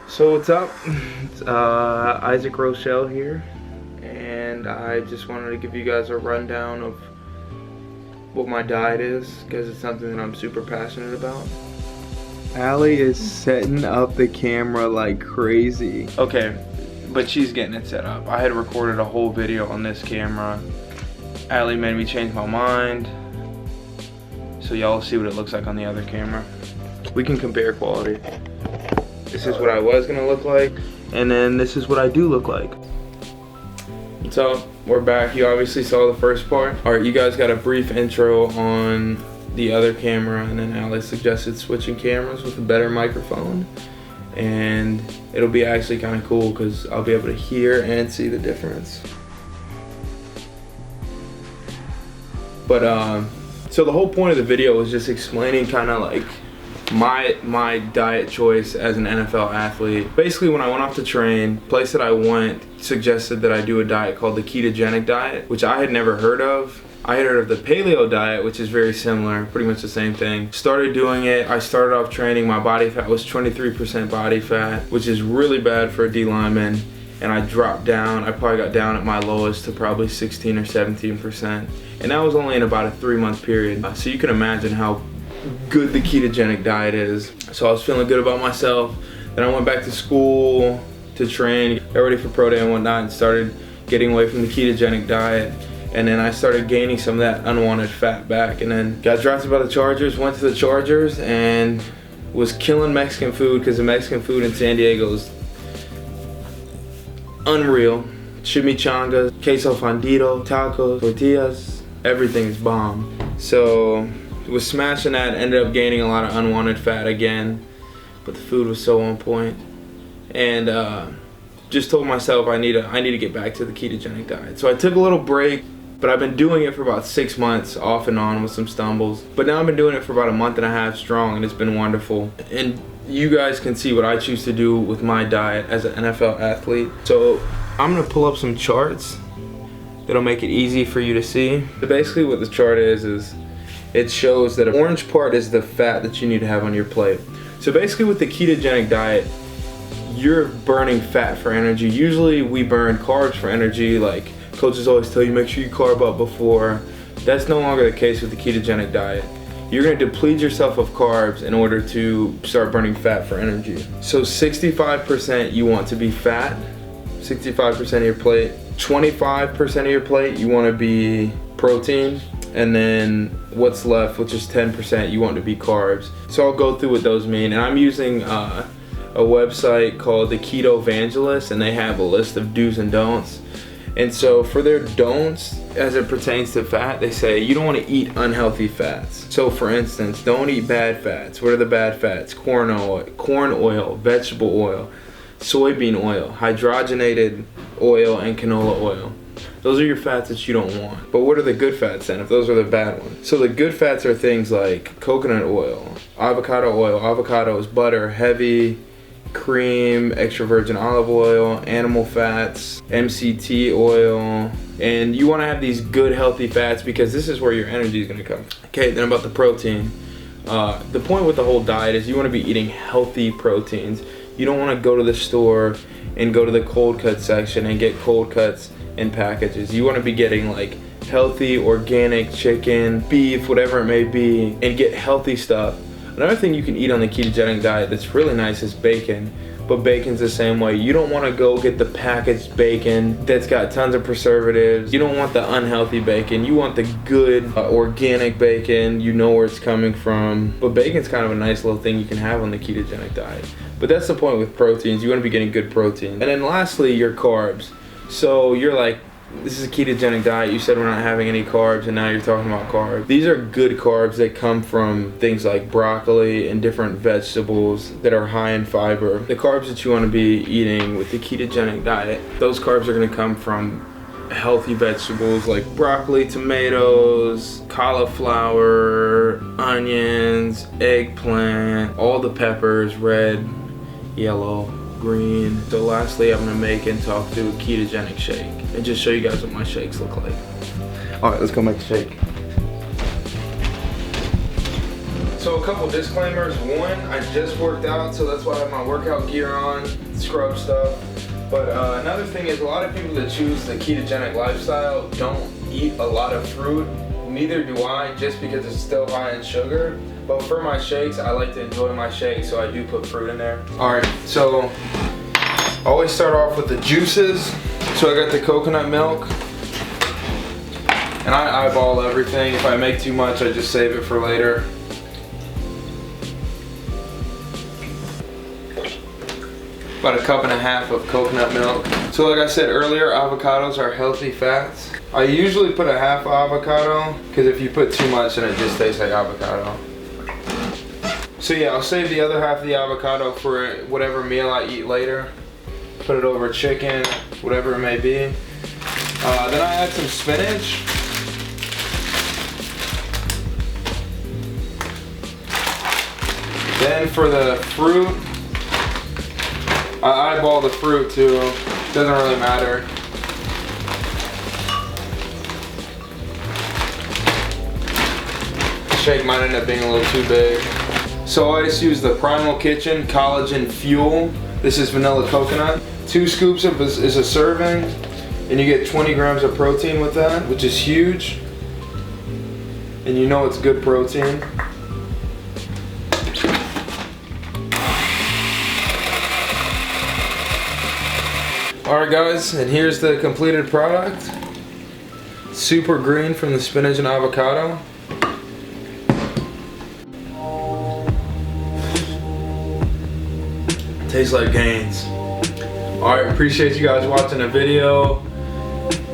So what's up? It's Isaac Rochell here, and I just wanted to give you guys a rundown of what my diet is, because it's something that I'm super passionate about. Allie is setting up the camera like crazy. Okay, but she's getting it set up. I had recorded a whole video on this camera. Allie made me change my mind, so y'all see what it looks like on the other camera. We can compare quality. This is what I was gonna look like, and then this is what I do look like. So we're back. You obviously saw the first part. All right, you guys got a brief intro on the other camera, and then Allie suggested switching cameras with a better microphone, and it'll be actually kind of cool because I'll be able to hear and see the difference. But so the whole point of the video was just explaining kind of like my diet choice as an NFL athlete. Basically, when I went off to train, the place that I went suggested that I do a diet called the ketogenic diet, which I had never heard of. I had heard of the paleo diet, which is very similar, pretty much the same thing. Started doing it. I started off training. My body fat was 23% body fat, which is really bad for a D lineman. And I dropped down. I probably got down at my lowest to probably 16 or 17%. And that was only in about a 3-month period. So you can imagine how good the ketogenic diet is. So I was feeling good about myself. Then I went back to school to train, got ready for pro day and whatnot, and started getting away from the ketogenic diet. And then I started gaining some of that unwanted fat back, and then got drafted by the Chargers, went to the Chargers, and was killing Mexican food because the Mexican food in San Diego is unreal. Chimichangas, queso fundido, tacos, tortillas, everything is bomb. So was smashing that, ended up gaining a lot of unwanted fat again, but the food was so on point. And just told myself I need to get back to the ketogenic diet. So I took a little break, but I've been doing it for about 6 months off and on with some stumbles. But now I've been doing it for about a month and a half strong, and it's been wonderful. And you guys can see what I choose to do with my diet as an NFL athlete. So I'm gonna pull up some charts that'll make it easy for you to see. But basically what the chart is it shows that the orange part is the fat that you need to have on your plate. So basically with the ketogenic diet, you're burning fat for energy. Usually we burn carbs for energy, like coaches always tell you, make sure you carb up before. That's no longer the case with the ketogenic diet. You're gonna deplete yourself of carbs in order to start burning fat for energy. So 65% you want to be fat, 65% of your plate. 25% of your plate you wanna be protein, and then what's left, which is 10%, you want to be carbs. So I'll go through what those mean, and I'm using a website called the Keto Evangelist, and they have a list of do's and don'ts. And so for their don'ts, as it pertains to fat, they say you don't want to eat unhealthy fats. So for instance, don't eat bad fats. What are the bad fats? Corn oil, vegetable oil, soybean oil, hydrogenated oil, and canola oil. Those are your fats that you don't want. But what are the good fats then, if those are the bad ones? So the good fats are things like coconut oil, avocado oil. Avocado is butter, heavy, cream, extra virgin olive oil, animal fats, MCT oil. And you want to have these good healthy fats because this is where your energy is going to come. Okay, then about the protein. The point with the whole diet is you want to be eating healthy proteins. You don't want to go to the store and go to the cold cut section and get cold cuts in packages. You want to be getting like healthy organic chicken, beef, whatever it may be, and get healthy stuff. Another thing you can eat on the ketogenic diet that's really nice is bacon, but bacon's the same way. You don't want to go get the packaged bacon that's got tons of preservatives. You don't want the unhealthy bacon. You want the good organic bacon. You know where it's coming from. But bacon's kind of a nice little thing you can have on the ketogenic diet. But that's the point with proteins. You want to be getting good protein. And then lastly, your carbs. So you're like, this is a ketogenic diet, you said we're not having any carbs, and now you're talking about carbs. These are good carbs that come from things like broccoli and different vegetables that are high in fiber. The carbs that you want to be eating with the ketogenic diet, those carbs are going to come from healthy vegetables like broccoli, tomatoes, cauliflower, onions, eggplant, all the peppers, red, yellow, green. So lastly, I'm gonna make and talk through a ketogenic shake and just show you guys what my shakes look like. All right, let's go make a shake. So a couple disclaimers. One, I just worked out, so that's why I have my workout gear on, scrub stuff. But another thing is, a lot of people that choose the ketogenic lifestyle don't eat a lot of fruit. Neither do I, just because it's still high in sugar. But for my shakes, I like to enjoy my shakes, so I do put fruit in there. Alright, so I always start off with the juices. So I got the coconut milk. And I eyeball everything. If I make too much, I just save it for later. About 1.5 cups of coconut milk. So like I said earlier, avocados are healthy fats. I usually put a half avocado, because if you put too much then it just tastes like avocado. So yeah, I'll save the other half of the avocado for whatever meal I eat later. Put it over chicken, whatever it may be. Then I add some spinach. Then for the fruit, I eyeball the fruit too, doesn't really matter. The shake might end up being a little too big. So I just use the Primal Kitchen Collagen Fuel. This is vanilla coconut. 2 scoops is a serving, and you get 20 grams of protein with that, which is huge. And you know it's good protein. Alright guys, and here's the completed product. Super green from the spinach and avocado. Tastes like Gaines. Alright, appreciate you guys watching the video.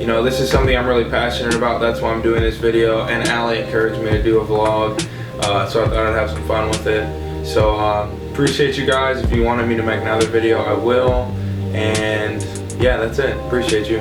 You know, this is something I'm really passionate about, that's why I'm doing this video, and Allie encouraged me to do a vlog, so I thought I'd have some fun with it. So, appreciate you guys. If you wanted me to make another video, I will. And yeah, that's it. Appreciate you.